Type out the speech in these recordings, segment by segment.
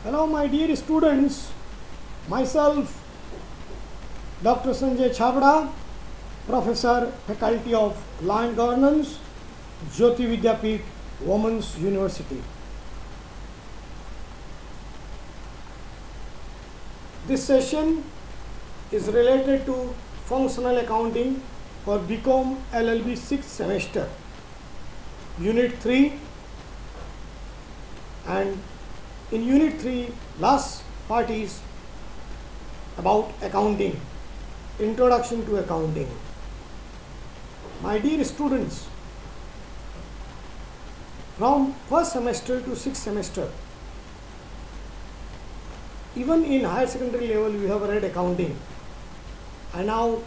Hello my dear students, myself Dr. Sanjay Chabra, Professor, Faculty of Law and Governance, Jyoti Vidyapeeth, Women's University. This session is related to functional accounting for BCom LLB 6th semester, Unit 3, and in Unit 3, last part is about accounting, introduction to accounting. My dear students, from first semester to sixth semester, even in higher secondary level we have read accounting, and now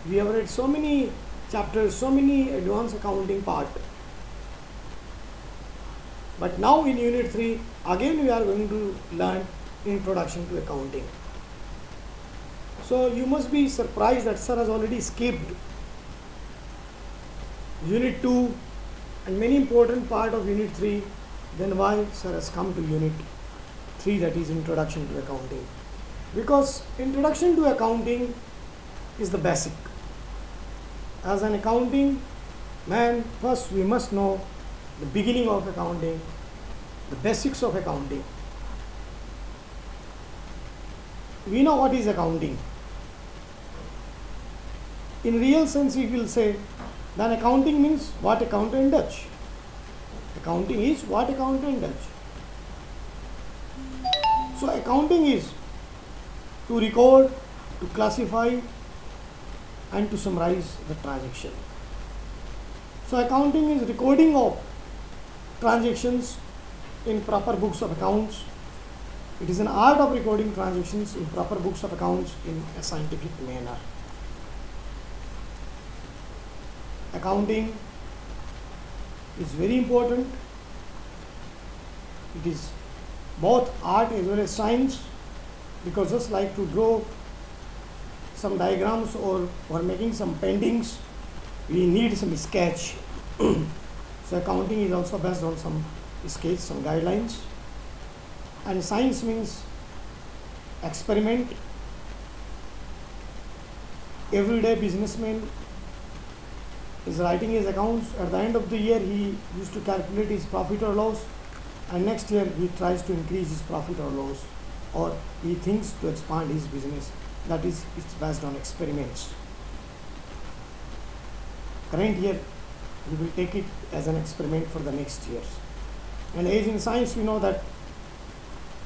we have read so many chapters, so many advanced accounting part. But now in Unit 3, again we are going to learn introduction to accounting. So you must be surprised that sir has already skipped Unit 2 and many important part of Unit 3. Then why sir has come to Unit 3, that is introduction to accounting? Because introduction to accounting is the basic. As an accounting man, first we must know the beginning of accounting, the basics of accounting. We know what is accounting. In real sense, we will say then accounting means what accountant does. Accounting is what accountant does. So accounting is to record, to classify, and to summarize the transaction. So accounting is recording of transactions in proper books of accounts. It is an art of recording transactions in proper books of accounts in a scientific manner. Accounting is very important. It is both art as well as science, because just like to draw some diagrams or making some paintings, we need some sketch. So accounting is also based on some sketch, some guidelines. And science means experiment. Everyday businessman is writing his accounts. At the end of the year, he used to calculate his profit or loss, and next year he tries to increase his profit or loss, or he thinks to expand his business. That is, it's based on experiments. Current year, we will take it as an experiment for the next years. And as in science, we know that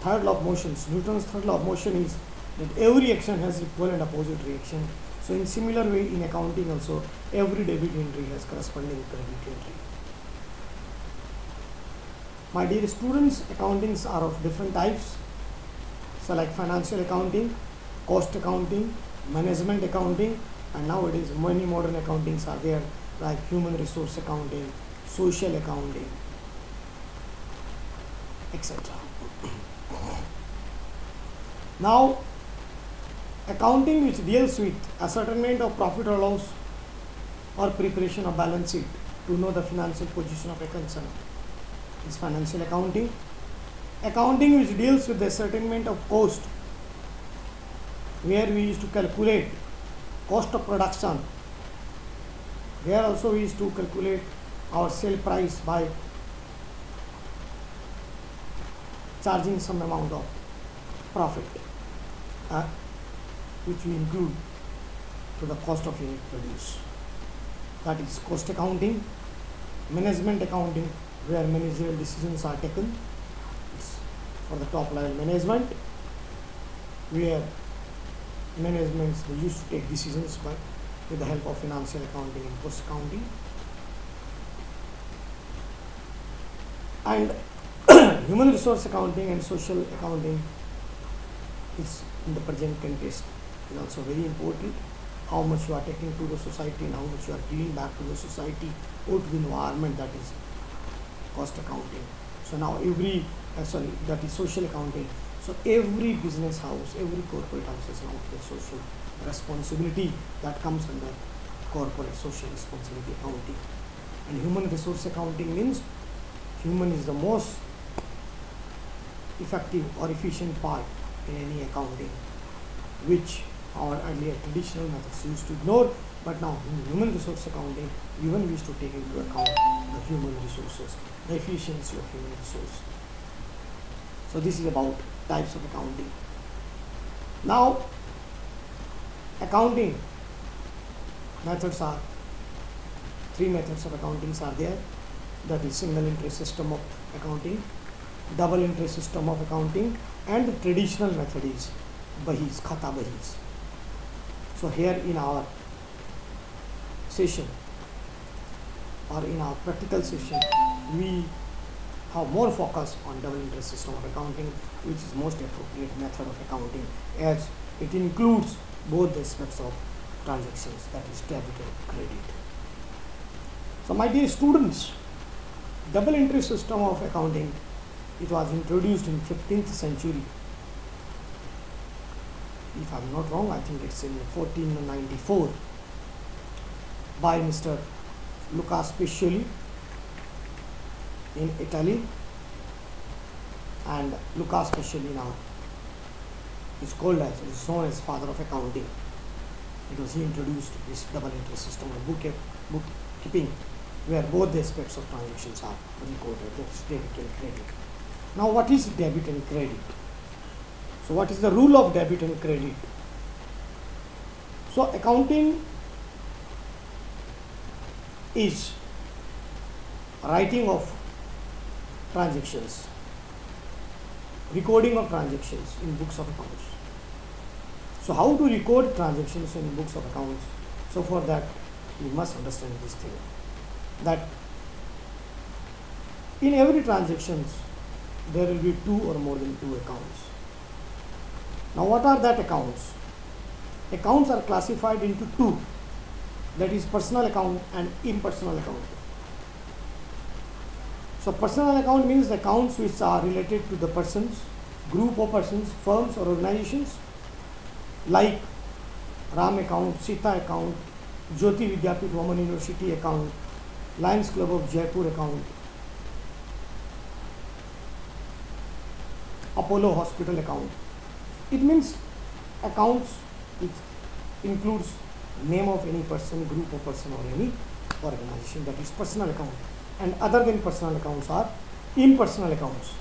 third law of motions, Newton's third law of motion is that every action has equal and opposite reaction. So in similar way, in accounting also, every debit entry has corresponding credit entry. My dear students, accountings are of different types. So like financial accounting, cost accounting, management accounting, and nowadays many modern accountings are there, like human resource accounting, social accounting, etc. Now, accounting which deals with ascertainment of profit or loss or preparation of balance sheet to know the financial position of a concern is financial accounting. Accounting which deals with the ascertainment of cost, where we used to calculate cost of production. There also we used to calculate our sale price by charging some amount of profit, which we include to the cost of unit produce. That is cost accounting. Management accounting, where managerial decisions are taken. It's for the top level management, where managements used to take decisions with the help of financial accounting and cost accounting. And human resource accounting and social accounting is in the present context is also very important. How much you are taking to the society and how much you are giving back to the society or to the environment, that is cost accounting. So now that is social accounting. So every business house, every corporate house has now the social responsibility that comes under corporate social responsibility accounting. And human resource accounting means human is the most effective or efficient part in any accounting, which our earlier traditional methods used to ignore, but now in human resource accounting, even we used to take into account the human resources, the efficiency of human resource. So this is about types of accounting. Now, accounting methods are, three methods of accounting are there. That is single entry system of accounting, double entry system of accounting, and the traditional method is bahis, khata bahis. So here in our session or in our practical session, we have more focus on double entry system of accounting, which is most appropriate method of accounting, as it includes both the aspects of transactions, that is debit and credit. So my dear students, double entry system of accounting, it was introduced in 15th century. If I'm not wrong, I think it's in 1494 by Mr. Luca Pacioli in Italy, and Luca Pacioli now is called as, is known as father of accounting, because he introduced this double entry system of bookkeeping, where both the aspects of transactions are recorded, that's debit and credit. Now what is debit and credit? So what is the rule of debit and credit? So accounting is writing of transactions, recording of transactions in books of accounts. So how to record transactions in books of accounts? So for that, you must understand this thing, that in every transactions there will be two or more than two accounts. Now what are that accounts? Accounts are classified into two, that is personal account and impersonal account. So personal account means the accounts which are related to the persons, group of persons, firms or organizations, like Ram account, Sita account, Jyoti Vidyapit Women University account, Lions Club of Jaipur account, Apollo Hospital account. It means accounts which includes name of any person, group of person or any organization, that is personal account. And other than personal accounts are impersonal accounts.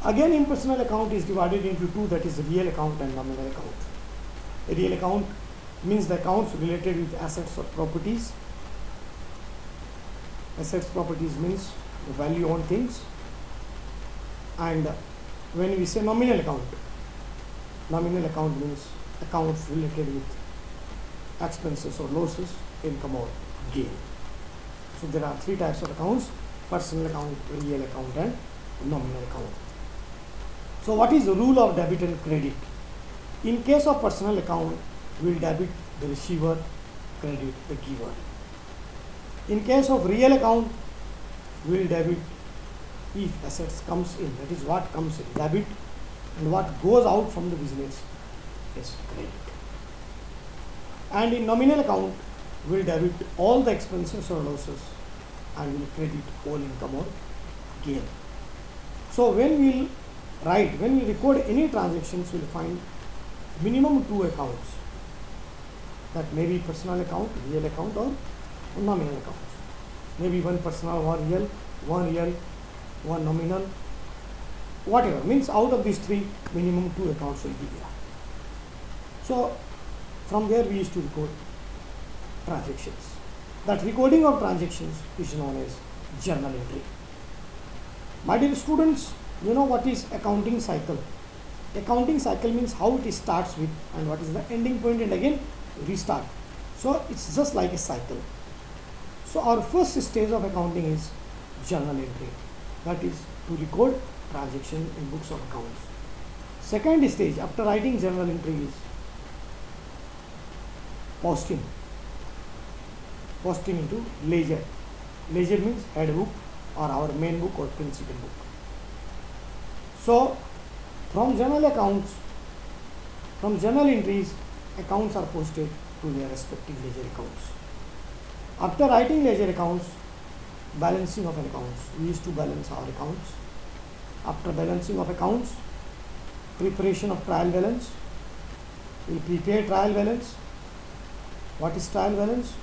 Again, impersonal account is divided into two, that is real account and nominal account. A real account means the accounts related with assets or properties. Assets, properties means the value on things. And when we say nominal account means accounts related with expenses or losses, income or gain. So there are three types of accounts: personal account, real account and nominal account. So what is the rule of debit and credit? In case of personal account, we will debit the receiver, credit the giver. In case of real account, we will debit if assets comes in, that is what comes in, debit, and what goes out from the business is credit. And in nominal account, we will debit all the expenses or losses and we will credit all income or gain. So when we record any transactions, we will find minimum two accounts, that may be personal account, real account or nominal account. Maybe one personal, one real, one nominal, whatever. Means out of these three, minimum two accounts will be there. So from there we used to record transactions. That recording of transactions is known as journal entry. My dear students, you know what is accounting cycle? Accounting cycle means how it starts with and what is the ending point, and again restart. So it's just like a cycle. So our first stage of accounting is journal entry, that is to record transaction in books of accounts. Second stage after writing journal entry is posting into ledger. Ledger means head book or our main book or principal book. So from journal accounts, from journal entries, accounts are posted to their respective ledger accounts. After writing ledger accounts, balancing of an accounts, we used to balance our accounts. After balancing of accounts, preparation of trial balance. We prepare trial balance. What is trial balance?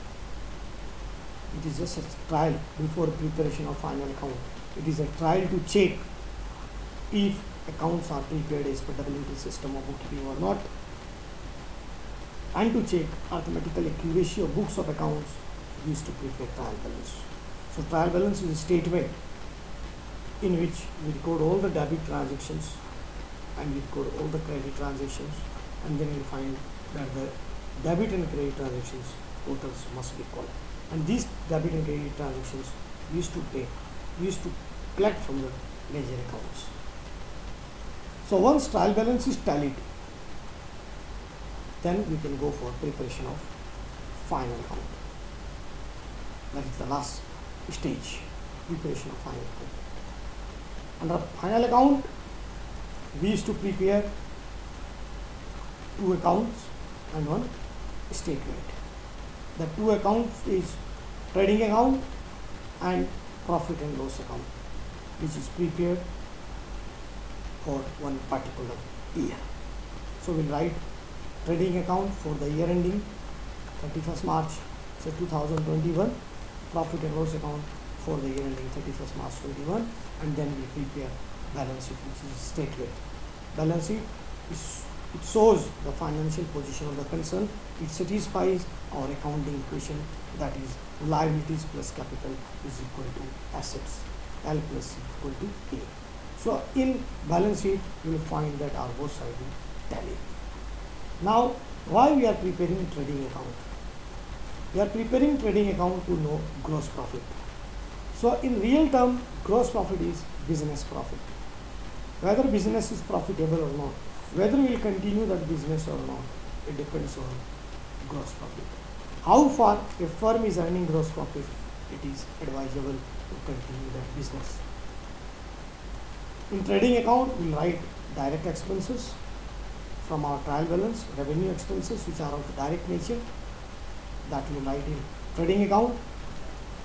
It is just a trial before preparation of final account. It is a trial to check if accounts are prepared as per WT system of bookkeeping or not, and to check arithmetical accuracy of books of accounts used to prepare trial balance. So trial balance is a statement in which we record all the debit transactions and we record all the credit transactions, and then we find that the debit and credit transactions totals must be equal. And these debit and credit transactions used to collect from the ledger accounts. So once trial balance is tallied, then we can go for preparation of final account. That is the last stage, preparation of final account. Under final account, we used to prepare 2 accounts and 1 statement. The 2 accounts is trading account and profit and loss account, which is prepared for one particular year. So we'll write trading account for the year ending 31st March 2021, profit and loss account for the year ending 31st March 21, and then we prepare balance sheet, which is statement. Balance sheet it shows the financial position of the concern. It satisfies our accounting equation, that is liabilities plus capital is equal to assets, L plus C equal to A. So in balance sheet you will find that our both sides will tally. Now why we are preparing trading account? We are preparing trading account to know gross profit. So in real term, gross profit is business profit. Whether business is profitable or not, whether we will continue that business or not, it depends on gross profit. How far a firm is earning gross profit, it is advisable to continue that business. In trading account, we will write direct expenses from our trial balance, revenue expenses which are of direct nature, that we will write in trading account.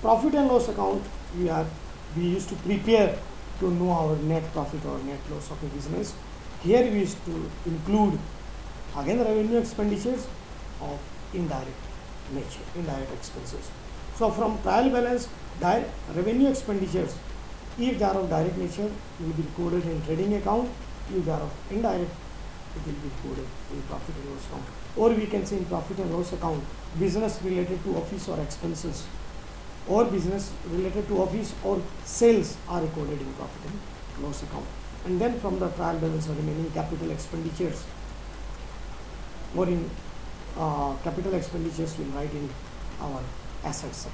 Profit and loss account, we used to prepare to know our net profit or net loss of a business. Here we used to include again revenue expenditures of indirect nature, indirect expenses. So from trial balance, revenue expenditures, if they are of direct nature, will be recorded in trading account. If they are of indirect, it will be recorded in profit and loss account. Or we can say in profit and loss account, business related to office or expenses, or business related to office or sales are recorded in profit and loss account. And then from the trial balance, remaining capital expenditures, or in capital expenditures we will write in our asset side.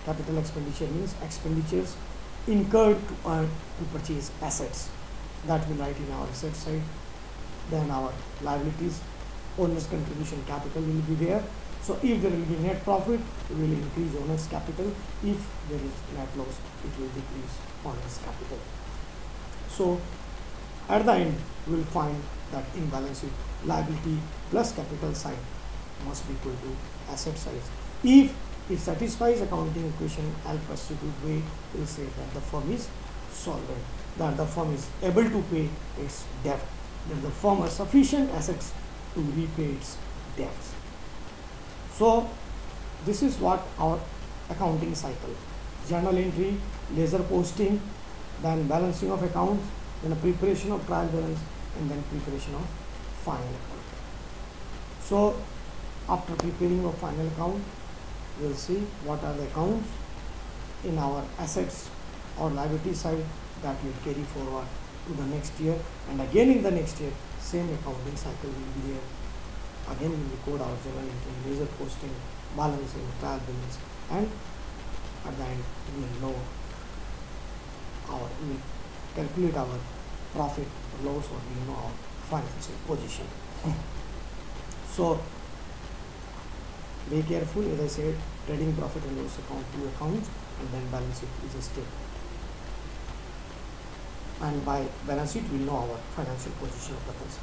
Capital expenditure means expenditures incurred to purchase assets, that we will write in our asset side. Then our liabilities, owner's contribution capital will be there. So if there will be net profit, we will increase owner's capital. If there is net loss, it will decrease owner's capital. So at the end, we will find that in balance sheet, liability plus capital side must be equal to asset side. If it satisfies accounting equation L plus C way, we will say that the firm is solvent, that the firm is able to pay its debt, that the firm has sufficient assets to repay its debts. So this is what our accounting cycle: journal entry, ledger posting, then balancing of accounts, then a preparation of trial balance, and then preparation of final account. So after preparing of final account, we will see what are the accounts in our assets or liability side that will carry forward to the next year, and again in the next year same accounting cycle will be there. Again we will record our journal entry, ledger posting, balancing, trial balance, and at the end we will calculate our profit or loss, or we will know our financial position. So be careful, as I said, trading profit and loss account, 2 accounts, and then balance sheet is a statement. And by balance sheet we will know our financial position of the person.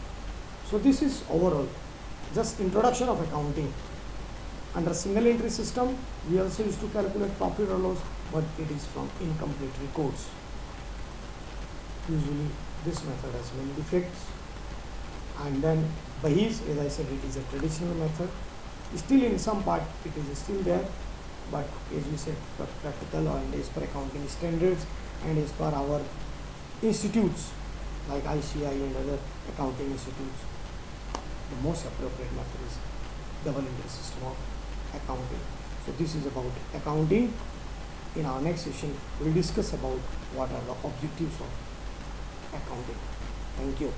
So this is overall just introduction of accounting. Under single entry system, we also used to calculate profit or loss, but it is from incomplete records. Usually this method has many defects. And then Bahis, as I said, it is a traditional method. Still in some part it is still there, but as we said, practical and as per accounting standards and as per our institutes like ICI and other accounting institutes, the most appropriate method is double entry system of accounting. So this is about accounting. In our next session, we'll discuss about what are the objectives of accounting. Thank you.